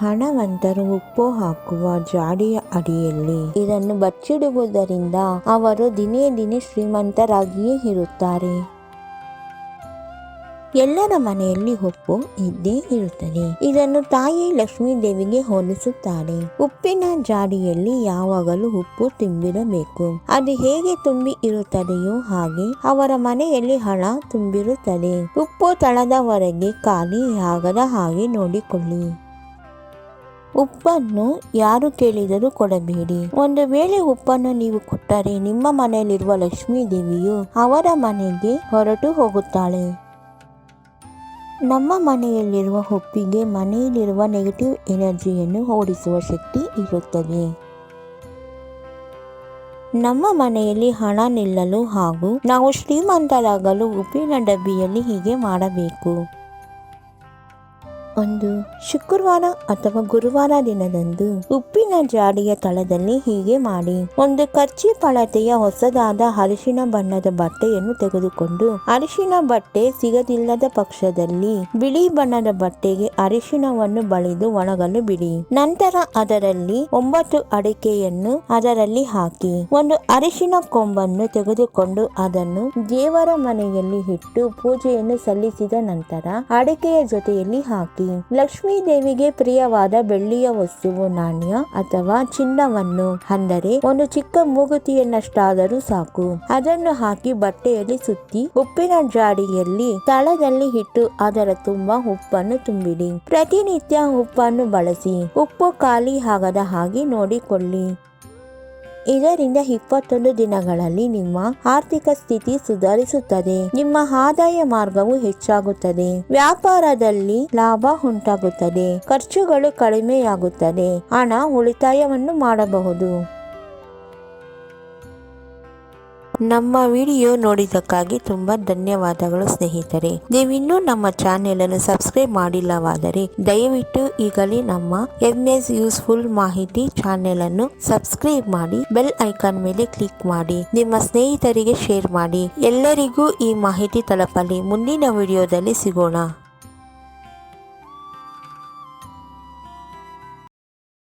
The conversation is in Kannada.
ಹಣವಂತರು ಉಪ್ಪು ಹಾಕುವ ಜಾಡಿಯ ಅಡಿಯಲ್ಲಿ ಇದನ್ನು ಬಚ್ಚಿಡುವುದರಿಂದ ಅವರು ದಿನೇ ದಿನೇ ಶ್ರೀಮಂತರಾಗಿಯೇ ಇರುತ್ತಾರೆ. ಎಲ್ಲರ ಮನೆಯಲ್ಲಿ ಉಪ್ಪು ಇದ್ದೇ ಇರುತ್ತದೆ. ಇದನ್ನು ತಾಯಿ ಲಕ್ಷ್ಮೀ ದೇವಿಗೆ ಹೋಲಿಸುತ್ತಾರೆ. ಉಪ್ಪಿನ ಜಾಡಿಯಲ್ಲಿ ಯಾವಾಗಲೂ ಉಪ್ಪು ತುಂಬಿರಬೇಕು. ಅದು ಹೇಗೆ ತುಂಬಿ ಇರುತ್ತದೆಯೋ ಹಾಗೆ ಅವರ ಮನೆಯಲ್ಲಿ ಹಣ ತುಂಬಿರುತ್ತದೆ. ಉಪ್ಪು ತಳದವರೆಗೆ ಖಾಲಿಯಾಗದ ಹಾಗೆ ನೋಡಿಕೊಳ್ಳಿ. ಉಪ್ಪನ್ನು ಯಾರು ಕೇಳಿದರೂ ಕೊಡಬೇಡಿ. ಒಂದು ವೇಳೆ ಉಪ್ಪನ್ನು ನೀವು ಕೊಟ್ಟರೆ ನಿಮ್ಮ ಮನೆಯಲ್ಲಿರುವ ಲಕ್ಷ್ಮೀ ದೇವಿಯು ಅವರ ಮನೆಗೆ ಹೊರಟು ಹೋಗುತ್ತಾಳೆ. ನಮ್ಮ ಮನೆಯಲ್ಲಿರುವ ಉಪ್ಪಿಗೆ ಮನೆಯಲ್ಲಿರುವ ನೆಗೆಟಿವ್ ಎನರ್ಜಿಯನ್ನು ಓಡಿಸುವ ಶಕ್ತಿ ಇರುತ್ತದೆ. ನಮ್ಮ ಮನೆಯಲ್ಲಿ ಹಣ ನಿಲ್ಲಲು ಹಾಗೂ ನಾವು ಶ್ರೀಮಂತರಾಗಲು ಉಪ್ಪಿನ ಡಬ್ಬಿಯಲ್ಲಿ ಹೀಗೆ ಮಾಡಬೇಕು. ಒಂದು ಶುಕ್ರವಾರ ಅಥವಾ ಗುರುವಾರ ದಿನದಂದು ಉಪ್ಪಿನ ಜಾಡಿಯ ತಳದಲ್ಲಿ ಹೀಗೆ ಮಾಡಿ. ಒಂದು ಕರ್ಚೀಫ್ ಅಳತೆಯ ಹೊಸದಾದ ಅರಿಶಿನ ಬಣ್ಣದ ಬಟ್ಟೆಯನ್ನು ತೆಗೆದುಕೊಂಡು ಅರಿಶಿನ ಬಟ್ಟೆ ಸಿಗದಿಲ್ಲದ ಪಕ್ಷದಲ್ಲಿ ಬಿಳಿ ಬಣ್ಣದ ಬಟ್ಟೆಗೆ ಅರಿಶಿನವನ್ನು ಬಳಿದು ಒಣಗಲು ಬಿಡಿ. ನಂತರ ಅದರಲ್ಲಿ 9 ಅಡಿಕೆಯನ್ನು ಅದರಲ್ಲಿ ಹಾಕಿ ಒಂದು ಅರಿಶಿನ ಕೊಂಬನ್ನು ತೆಗೆದುಕೊಂಡು ಅದನ್ನು ದೇವರ ಮನೆಯಲ್ಲಿ ಇಟ್ಟು ಪೂಜೆಯನ್ನು ಸಲ್ಲಿಸಿದ ನಂತರ ಅಡಿಕೆಯ ಜೊತೆಯಲ್ಲಿ ಹಾಕಿ. ಲಕ್ಷ್ಮೀ ದೇವಿಗೆ ಪ್ರಿಯವಾದ ಬೆಳ್ಳಿಯ ವಸ್ತುವು ನಾಣ್ಯ ಅಥವಾ ಚಿನ್ನವನ್ನು, ಅಂದರೆ ಒಂದು ಚಿಕ್ಕ ಮೂಗುತಿಯನ್ನಷ್ಟಾದರೂ ಸಾಕು, ಅದನ್ನು ಹಾಕಿ ಬಟ್ಟೆಯಲ್ಲಿ ಸುತ್ತಿ ಉಪ್ಪಿನ ಜಾಡಿಯಲ್ಲಿ ತಳದಲ್ಲಿ ಇಟ್ಟು ಅದರ ತುಂಬ ಉಪ್ಪನ್ನು ತುಂಬಿಡಿ. ಪ್ರತಿನಿತ್ಯ ಉಪ್ಪನ್ನು ಬಳಸಿ. ಉಪ್ಪು ಖಾಲಿ ಆಗದ ಹಾಗೆ ನೋಡಿಕೊಳ್ಳಿ. ಇದರಿಂದ 21 ದಿನಗಳಲ್ಲಿ ನಿಮ್ಮ ಆರ್ಥಿಕ ಸ್ಥಿತಿ ಸುಧಾರಿಸುತ್ತದೆ. ನಿಮ್ಮ ಆದಾಯ ಮಾರ್ಗವು ಹೆಚ್ಚಾಗುತ್ತದೆ. ವ್ಯಾಪಾರದಲ್ಲಿ ಲಾಭ ಉಂಟಾಗುತ್ತದೆ. ಖರ್ಚುಗಳು ಕಡಿಮೆಯಾಗುತ್ತದೆ. ಹಣ ಉಳಿತಾಯವನ್ನು ಮಾಡಬಹುದು. ನಮ್ಮ ವಿಡಿಯೋ ನೋಡಿದ್ದಕ್ಕಾಗಿ ತುಂಬಾ ಧನ್ಯವಾದಗಳು ಸ್ನೇಹಿತರೆ. ನೀವಿನ್ನೂ ನಮ್ಮ ಚಾನೆಲ್ ಅನ್ನು ಸಬ್ಸ್ಕ್ರೈಬ್ ಮಾಡಿಲ್ಲವಾದರೆ ದಯವಿಟ್ಟು ಈಗಲೇ ನಮ್ಮ MS ಯೂಸ್ಫುಲ್ ಮಾಹಿತಿ ಚಾನೆಲ್ ಅನ್ನು ಸಬ್ಸ್ಕ್ರೈಬ್ ಮಾಡಿ, ಬೆಲ್ ಐಕಾನ್ ಮೇಲೆ ಕ್ಲಿಕ್ ಮಾಡಿ, ನಿಮ್ಮ ಸ್ನೇಹಿತರಿಗೆ ಶೇರ್ ಮಾಡಿ. ಎಲ್ಲರಿಗೂ ಈ ಮಾಹಿತಿ ತಲುಪಲಿ. ಮುಂದಿನ ವಿಡಿಯೋದಲ್ಲಿ ಸಿಗೋಣ.